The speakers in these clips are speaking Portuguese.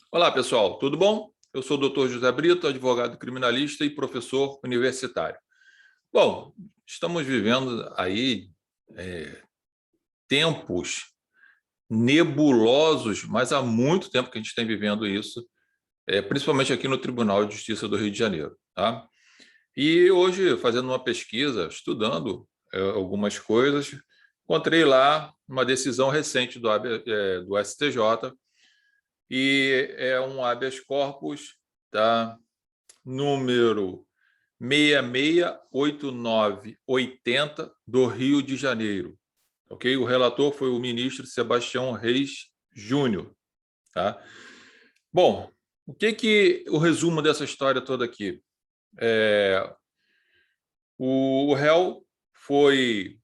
Olá, pessoal, tudo bom? Eu sou o Dr. José Brito, advogado criminalista e professor universitário. Bom, estamos vivendo aí tempos nebulosos, mas há muito tempo que a gente tem vivendo isso, principalmente aqui no Tribunal de Justiça do Rio de Janeiro, tá? E hoje, fazendo uma pesquisa, estudando algumas coisas, encontrei lá uma decisão recente do STJ, e é um habeas corpus, tá? Número 668980 do Rio de Janeiro. Ok? O relator foi o ministro Sebastião Reis Júnior. Tá? Bom, o resumo dessa história toda aqui? O réu foi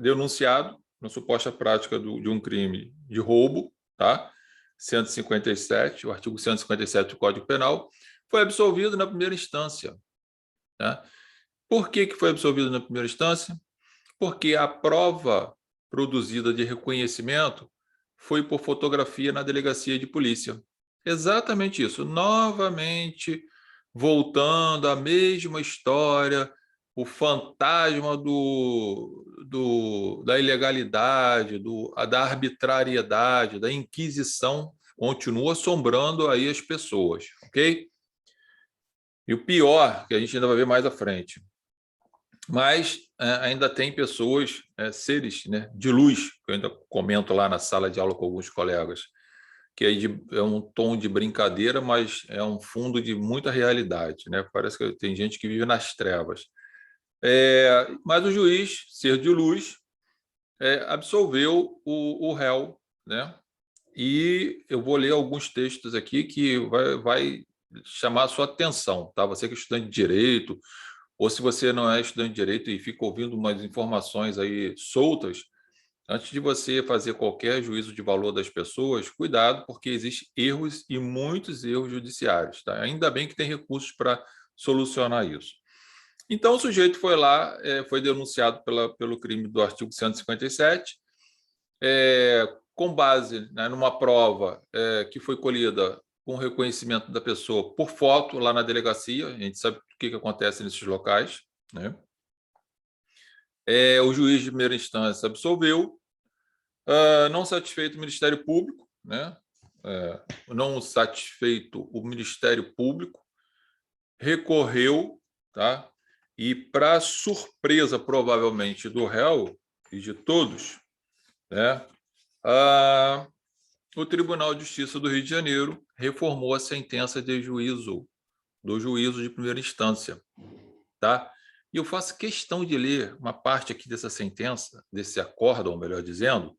denunciado na suposta prática de um crime de roubo, tá? 157, o artigo 157 do Código Penal, foi absolvido na primeira instância. Né? Por que foi absolvido na primeira instância? Porque a prova produzida de reconhecimento foi por fotografia na delegacia de polícia. Exatamente isso. Novamente, voltando à mesma história, o fantasma da ilegalidade, da arbitrariedade, da inquisição continua assombrando aí as pessoas, ok? E o pior, que a gente ainda vai ver mais à frente, mas ainda tem pessoas, seres, né, de luz, que eu ainda comento lá na sala de aula com alguns colegas, que é um tom de brincadeira, mas é um fundo de muita realidade, né? Parece que tem gente que vive nas trevas. Mas o juiz, ser de luz, absolveu o réu, né? E eu vou ler alguns textos aqui que vai chamar a sua atenção, tá? Você que é estudante de direito, ou se você não é estudante de direito e fica ouvindo umas informações aí soltas, antes de você fazer qualquer juízo de valor das pessoas, cuidado, porque existem erros e muitos erros judiciários, tá? Ainda bem que tem recursos para solucionar isso. Então, o sujeito foi lá, foi denunciado pelo crime do artigo 157, com base, né, numa prova que foi colhida com reconhecimento da pessoa por foto lá na delegacia. A gente sabe o que acontece nesses locais, né? O juiz de primeira instância absolveu. Não satisfeito o Ministério Público, né? Não satisfeito o Ministério Público, recorreu, tá? E, para surpresa, provavelmente, do réu e de todos, né? O Tribunal de Justiça do Rio de Janeiro reformou a sentença de juízo, do juízo de primeira instância, tá? E eu faço questão de ler uma parte aqui dessa sentença, desse acórdão, melhor dizendo,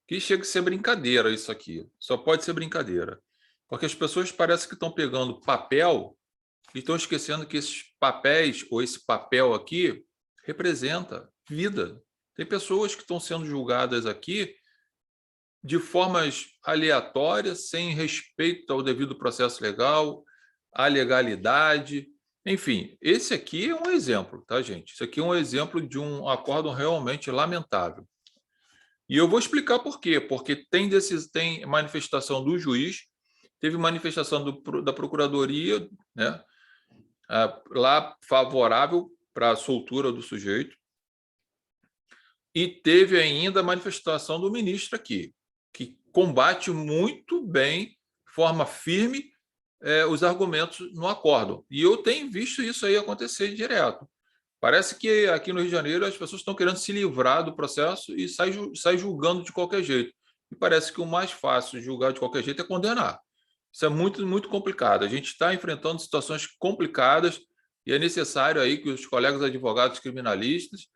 que chega a ser brincadeira isso aqui. Só pode ser brincadeira. Porque as pessoas parecem que estão pegando papel e estão esquecendo que esses papéis, ou esse papel aqui, representa vida. Tem pessoas que estão sendo julgadas aqui de formas aleatórias, sem respeito ao devido processo legal, à legalidade. Enfim, esse aqui é um exemplo, tá, gente? Isso aqui é um exemplo de um acórdão realmente lamentável. E eu vou explicar por quê. Porque tem manifestação do juiz, teve manifestação da Procuradoria, né, lá favorável para a soltura do sujeito, e teve ainda a manifestação do ministro aqui, que combate muito bem, de forma firme, os argumentos no acórdão. E eu tenho visto isso aí acontecer direto. Parece que aqui no Rio de Janeiro as pessoas estão querendo se livrar do processo e sai julgando de qualquer jeito. E parece que o mais fácil de julgar de qualquer jeito é condenar. Isso é muito, muito complicado. A gente está enfrentando situações complicadas e é necessário aí que os colegas advogados criminalistas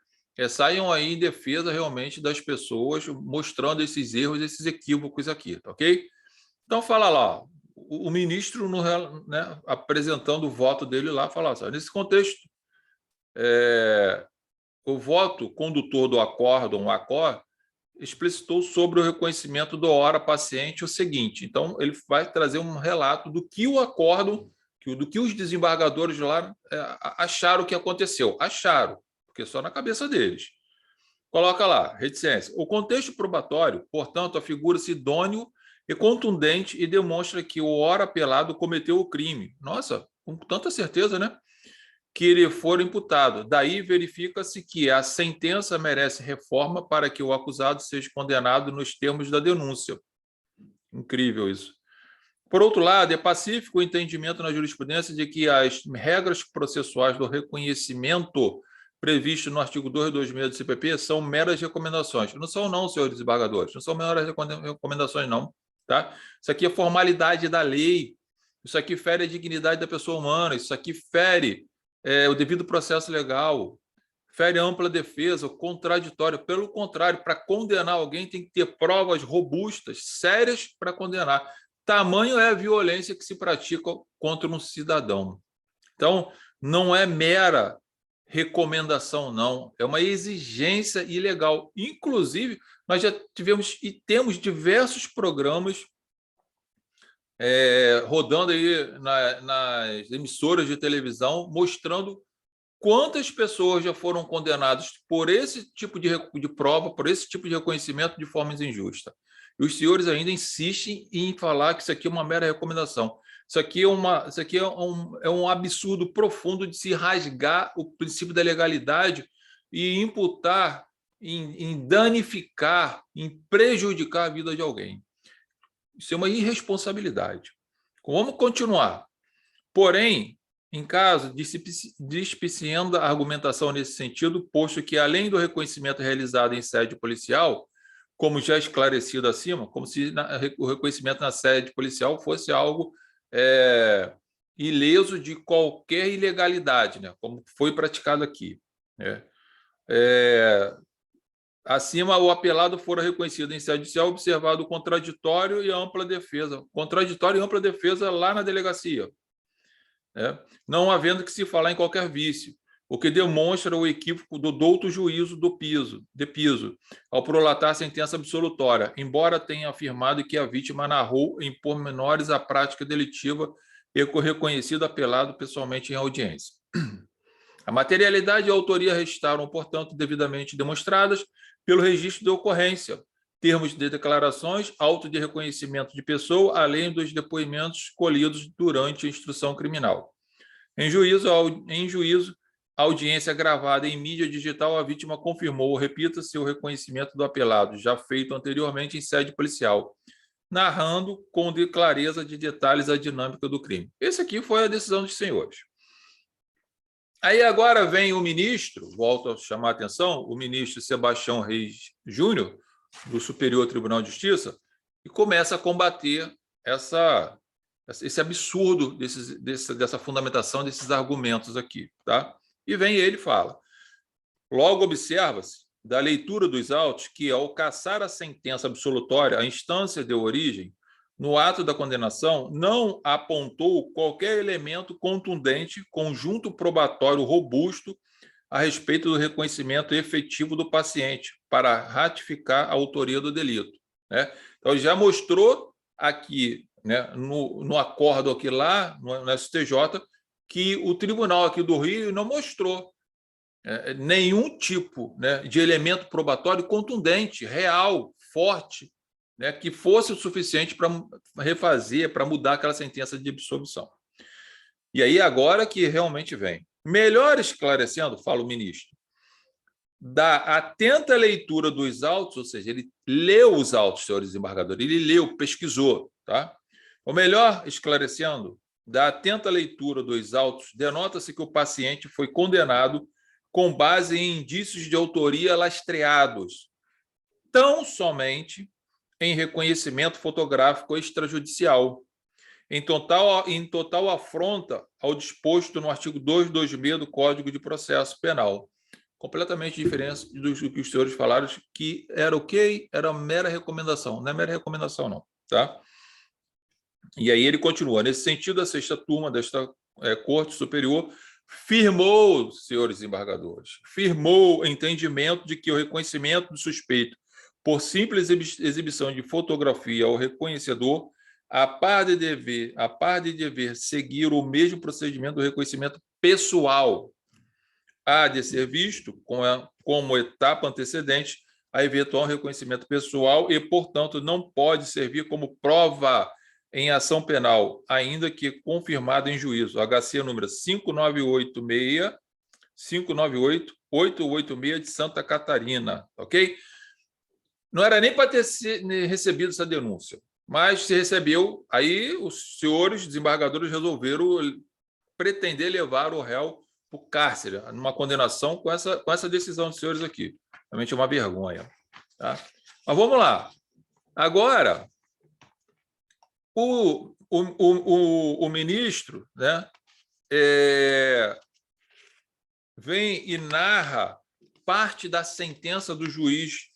saiam aí em defesa realmente das pessoas, mostrando esses erros, esses equívocos aqui, tá ok? Então, fala lá, o ministro, né, apresentando o voto dele lá, fala assim: nesse contexto, o voto condutor do acórdão, o ACOR, explicitou sobre o reconhecimento do ora paciente o seguinte. Então, ele vai trazer um relato do que o acórdão, do que os desembargadores lá acharam que aconteceu. Acharam, porque só na cabeça deles. Coloca lá, reticência. O contexto probatório, portanto, afigura-se idôneo e contundente e demonstra que o ora apelado cometeu o crime. Nossa, com tanta certeza, né? Que ele for imputado. Daí verifica-se que a sentença merece reforma para que o acusado seja condenado nos termos da denúncia. Incrível isso. Por outro lado, é pacífico o entendimento na jurisprudência de que as regras processuais do reconhecimento previsto no artigo 226 do CPP são meras recomendações. Não são não, senhores desembargadores, não são meras recomendações não, tá? Isso aqui é formalidade da lei, isso aqui fere a dignidade da pessoa humana, isso aqui fere o devido processo legal, fere a ampla defesa, o contraditório. Pelo contrário, para condenar alguém tem que ter provas robustas, sérias para condenar. Tamanho é a violência que se pratica contra um cidadão. Então, não é mera recomendação, não. É uma exigência ilegal. Inclusive, nós já tivemos e temos diversos programas rodando aí nas emissoras de televisão, mostrando quantas pessoas já foram condenadas por esse tipo de prova, por esse tipo de reconhecimento de forma injusta. E os senhores ainda insistem em falar que isso aqui é uma mera recomendação. Isso aqui é um absurdo profundo de se rasgar o princípio da legalidade e imputar, em danificar, em prejudicar a vida de alguém. Isso é uma irresponsabilidade. Vamos continuar. Porém, em caso, dispiciando a argumentação nesse sentido, posto que, além do reconhecimento realizado em sede policial, como já esclarecido acima, como se o reconhecimento na sede policial fosse algo ileso de qualquer ilegalidade, né, como foi praticado aqui. Né? Acima, o apelado fora reconhecido em sede judicial, observado o contraditório e a ampla defesa. Contraditório e ampla defesa lá na delegacia. Não havendo que se falar em qualquer vício, o que demonstra o equívoco do douto juízo de piso, ao prolatar a sentença absolutória, embora tenha afirmado que a vítima narrou em pormenores a prática delitiva e reconhecido apelado pessoalmente em audiência. A materialidade e a autoria restaram, portanto, devidamente demonstradas pelo registro de ocorrência, termos de declarações, auto de reconhecimento de pessoa, além dos depoimentos colhidos durante a instrução criminal. Em juízo, audiência gravada em mídia digital, a vítima confirmou, repita, seu reconhecimento do apelado, já feito anteriormente em sede policial, narrando com clareza de detalhes a dinâmica do crime. Esse aqui foi a decisão dos senhores. Aí agora vem o ministro, volto a chamar a atenção, o ministro Sebastião Reis Júnior, do Superior Tribunal de Justiça, e começa a combater esse absurdo dessa fundamentação desses argumentos aqui. Tá? E vem ele e fala, logo observa-se, da leitura dos autos, que ao cassar a sentença absolutória, a instância de origem, no ato da condenação, não apontou qualquer elemento contundente, conjunto probatório robusto a respeito do reconhecimento efetivo do paciente para ratificar a autoria do delito. Né? Então, já mostrou aqui, né, no acordo aqui lá, no STJ, que o tribunal aqui do Rio não mostrou nenhum tipo, né, de elemento probatório contundente, real, forte, né, que fosse o suficiente para refazer, para mudar aquela sentença de absolvição. E aí agora que realmente vem. Melhor esclarecendo, fala o ministro, da atenta leitura dos autos, ou seja, ele leu os autos, senhores desembargadores, ele leu, pesquisou, tá? O melhor esclarecendo, da atenta leitura dos autos, denota-se que o paciente foi condenado com base em indícios de autoria lastreados, tão somente em reconhecimento fotográfico extrajudicial, em total afronta ao disposto no artigo 226 do Código de Processo Penal. Completamente diferente do que os senhores falaram, que era ok, era mera recomendação. Não é mera recomendação, não. Tá? E aí ele continua. Nesse sentido, a sexta turma desta Corte Superior firmou, senhores desembargadores, firmou o entendimento de que o reconhecimento do suspeito por simples exibição de fotografia ao reconhecedor, a par de dever seguir o mesmo procedimento do reconhecimento pessoal, há de ser visto como etapa antecedente a eventual reconhecimento pessoal e, portanto, não pode servir como prova em ação penal, ainda que confirmado em juízo. HC número 598-886 de Santa Catarina, ok? Não era nem para ter recebido essa denúncia, mas se recebeu, aí os senhores desembargadores resolveram pretender levar o réu para o cárcere, numa condenação com essa decisão dos senhores aqui. Realmente é uma vergonha. Tá? Mas vamos lá. Agora, o ministro, né, vem e narra parte da sentença do juiz,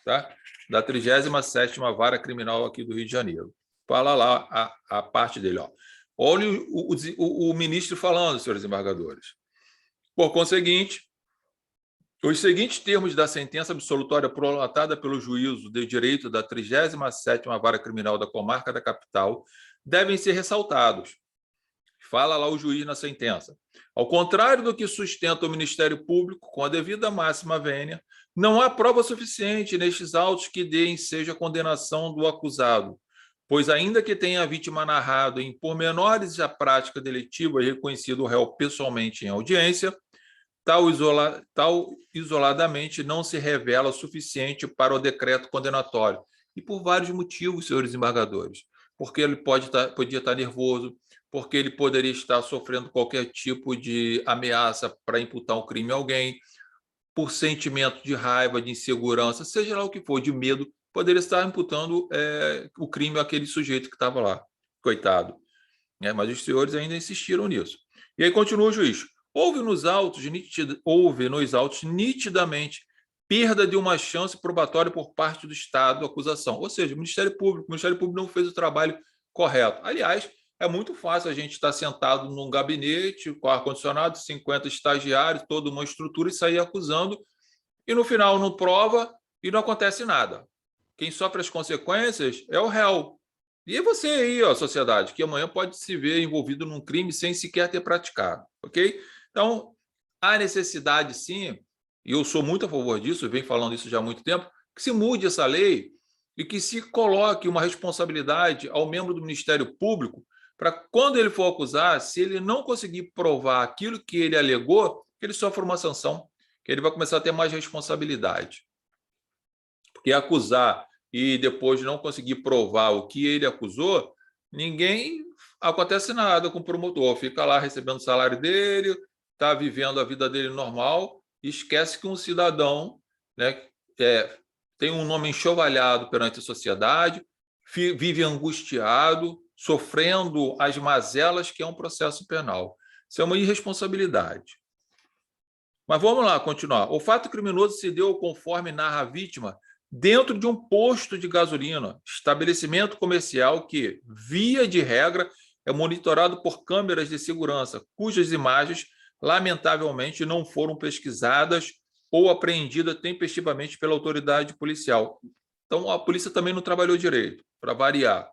tá, da 37ª Vara Criminal aqui do Rio de Janeiro. Fala lá a parte dele. Ó. Olha o ministro falando, senhores embargadores. Por conseguinte, os seguintes termos da sentença absolutória prolatada pelo juízo de direito da 37ª Vara Criminal da Comarca da Capital devem ser ressaltados. Fala lá o juiz na sentença. Ao contrário do que sustenta o Ministério Público, com a devida máxima vênia, não há prova suficiente nestes autos que deem seja a condenação do acusado, pois ainda que tenha a vítima narrado em pormenores a prática delitiva e reconhecido o réu pessoalmente em audiência, tal isoladamente não se revela suficiente para o decreto condenatório. E por vários motivos, senhores embargadores. Porque ele podia estar nervoso, porque ele poderia estar sofrendo qualquer tipo de ameaça para imputar um crime a alguém, por sentimento de raiva, de insegurança, seja lá o que for, de medo, poderia estar imputando o crime àquele sujeito que estava lá. Coitado. Mas os senhores ainda insistiram nisso. E aí continua o juiz. Houve nos autos nitidamente perda de uma chance probatória por parte do Estado, acusação. Ou seja, o Ministério Público não fez o trabalho correto. Aliás, é muito fácil a gente estar sentado num gabinete com ar-condicionado, 50 estagiários, toda uma estrutura e sair acusando, e no final não prova e não acontece nada. Quem sofre as consequências é o réu. E é você aí, ó, sociedade, que amanhã pode se ver envolvido num crime sem sequer ter praticado, ok? Então, há necessidade, sim, e eu sou muito a favor disso, eu venho falando isso já há muito tempo, que se mude essa lei e que se coloque uma responsabilidade ao membro do Ministério Público para, quando ele for acusar, se ele não conseguir provar aquilo que ele alegou, que ele sofra uma sanção, que ele vai começar a ter mais responsabilidade. Porque acusar e depois não conseguir provar o que ele acusou, acontece nada com o promotor, fica lá recebendo o salário dele, está vivendo a vida dele normal, e esquece que um cidadão, né, tem um nome enxovalhado perante a sociedade, vive angustiado, sofrendo as mazelas que é um processo penal. Isso é uma irresponsabilidade. Mas vamos lá, continuar. O fato criminoso se deu, conforme narra a vítima, dentro de um posto de gasolina, estabelecimento comercial que, via de regra, é monitorado por câmeras de segurança, cujas imagens, lamentavelmente, não foram pesquisadas ou apreendidas tempestivamente pela autoridade policial. Então, a polícia também não trabalhou direito, para variar.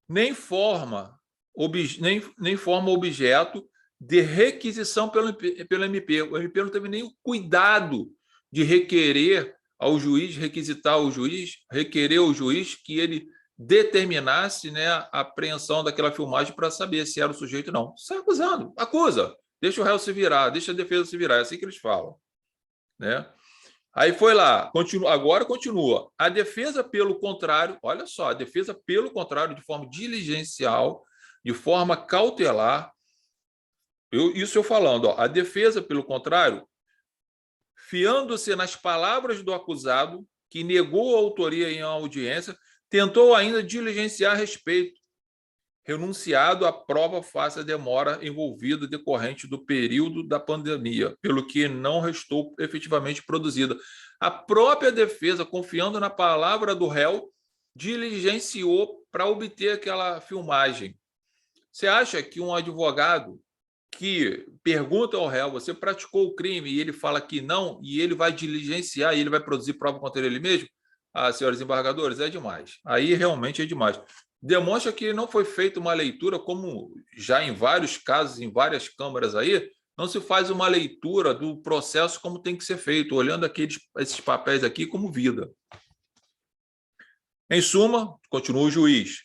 Nem forma objeto de requisição pelo MP. O MP não teve nem o cuidado de requerer ao juiz, requisitar ao juiz, requerer ao juiz que ele determinasse, né, a apreensão daquela filmagem para saber se era o sujeito ou não. Sai acusando, acusa, deixa o réu se virar, deixa a defesa se virar, é assim que eles falam. Né? Aí foi lá, agora continua. A defesa, pelo contrário, olha só, a defesa, pelo contrário, de forma diligencial, de forma cautelar, isso eu falando, ó, a defesa, pelo contrário, fiando-se nas palavras do acusado, que negou a autoria em audiência, tentou ainda diligenciar a respeito, renunciado à prova face à demora envolvida decorrente do período da pandemia, pelo que não restou efetivamente produzida. A própria defesa, confiando na palavra do réu, diligenciou para obter aquela filmagem. Você acha que um advogado que pergunta ao réu, você praticou o crime, e ele fala que não, e ele vai diligenciar, e ele vai produzir prova contra ele mesmo? Ah, senhores embargadores, é demais. Aí realmente é demais. Demonstra que não foi feita uma leitura, como já em vários casos, em várias câmaras aí, não se faz uma leitura do processo como tem que ser feito, olhando esses papéis aqui como vida. Em suma, continua o juiz,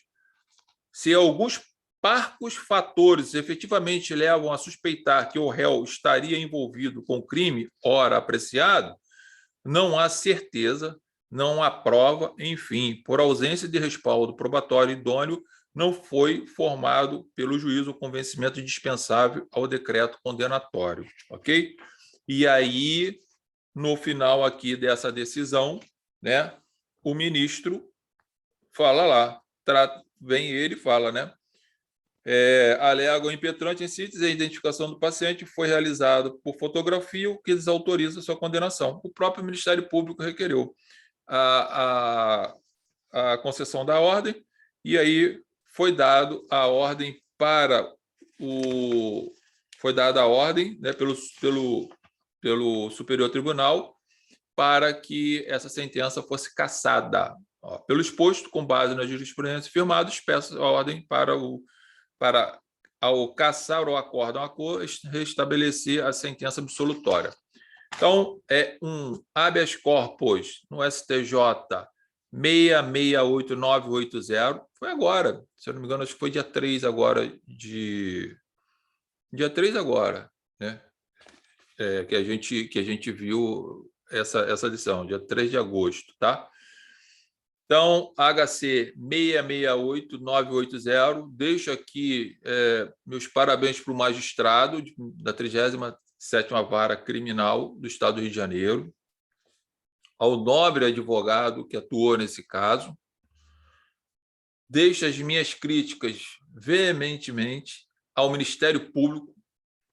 se alguns parcos fatores efetivamente levam a suspeitar que o réu estaria envolvido com crime ora apreciado, não há certeza, não há prova, enfim, por ausência de respaldo probatório idôneo, não foi formado pelo juiz o convencimento dispensável ao decreto condenatório, ok? E aí, no final aqui dessa decisão, né, o ministro fala lá, vem ele e fala, né? Alega o impetrante em síntese, a identificação do paciente foi realizada por fotografia, o que desautoriza sua condenação. O próprio Ministério Público requereu a concessão da ordem, e aí foi dado a ordem para o... Foi dada a ordem, né, pelo Superior Tribunal para que essa sentença fosse cassada. Pelo exposto, com base na jurisprudência firmada, peço a ordem para ao cassar o acórdão a cor, restabelecer a sentença absolutória. Então, é um habeas corpus no STJ 668980, foi agora, se eu não me engano, acho que foi dia 3 agora dia 3 agora, né? Que a gente viu essa lição, dia 3 de agosto, tá? Então, HC 668980, deixo aqui meus parabéns para o magistrado da 37ª Vara Criminal do Estado do Rio de Janeiro, ao nobre advogado que atuou nesse caso. Deixo as minhas críticas veementemente ao Ministério Público,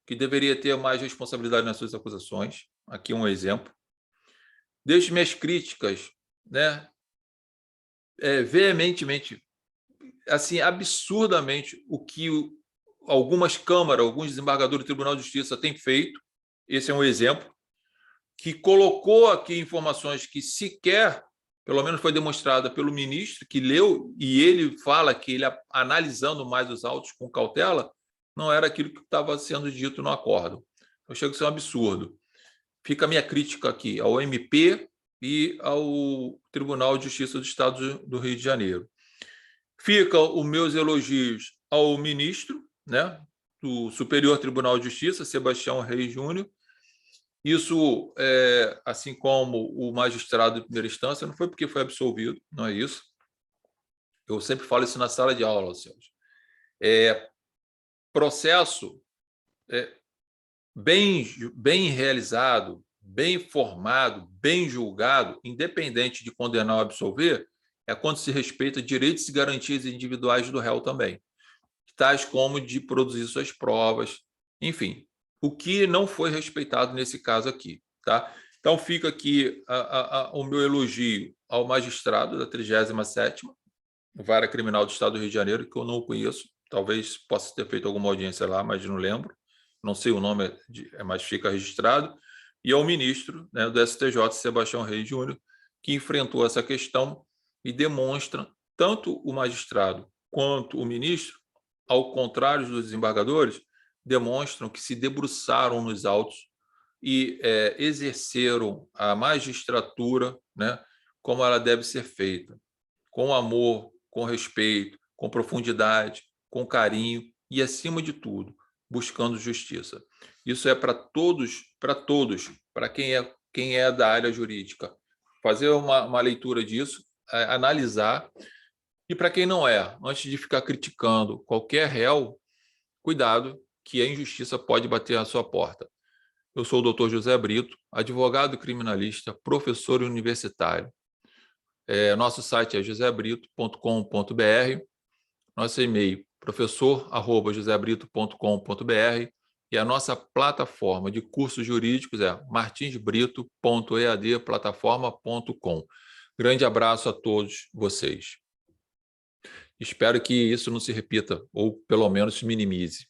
que deveria ter mais responsabilidade nas suas acusações. Aqui um exemplo. Deixo minhas críticas, né, veementemente, assim, absurdamente, o que algumas câmaras, alguns desembargadores do Tribunal de Justiça têm feito. Esse é um exemplo, que colocou aqui informações que sequer, pelo menos foi demonstrada pelo ministro, que leu, e ele fala que ele, analisando mais os autos com cautela, não era aquilo que estava sendo dito no acórdão. Eu chego a ser um absurdo. Fica a minha crítica aqui ao MP e ao Tribunal de Justiça do Estado do Rio de Janeiro. Fica os meus elogios ao ministro, né, do Superior Tribunal de Justiça, Sebastião Reis Júnior. Isso, assim como o magistrado de primeira instância, não foi porque foi absolvido, não é isso. Eu sempre falo isso na sala de aula, Sérgio. Processo bem realizado, bem formado, bem julgado, independente de condenar ou absolver, é quando se respeita direitos e garantias individuais do réu também, tais como de produzir suas provas, enfim, o que não foi respeitado nesse caso aqui, tá? Então, fica aqui o meu elogio ao magistrado da 37ª Vara Criminal do Estado do Rio de Janeiro, que eu não conheço, talvez possa ter feito alguma audiência lá, mas não lembro, não sei o nome, mas fica registrado, e ao ministro, né, do STJ, Sebastião Reis Júnior, que enfrentou essa questão e demonstra, tanto o magistrado quanto o ministro, ao contrário dos desembargadores, demonstram que se debruçaram nos autos e exerceram a magistratura, né, como ela deve ser feita, com amor, com respeito, com profundidade, com carinho e, acima de tudo, buscando justiça. Isso é para todos, para quem é da área jurídica. Fazer uma leitura disso, analisar. E para quem não é, antes de ficar criticando qualquer réu, cuidado, que a injustiça pode bater à sua porta. Eu sou o Dr. José Brito, advogado criminalista, professor universitário. Nosso site é josebrito.com.br, nosso e-mail professor@josebrito.com.br e a nossa plataforma de cursos jurídicos é martinsbrito.eadplataforma.com. Grande abraço a todos vocês. Espero que isso não se repita, ou pelo menos se minimize.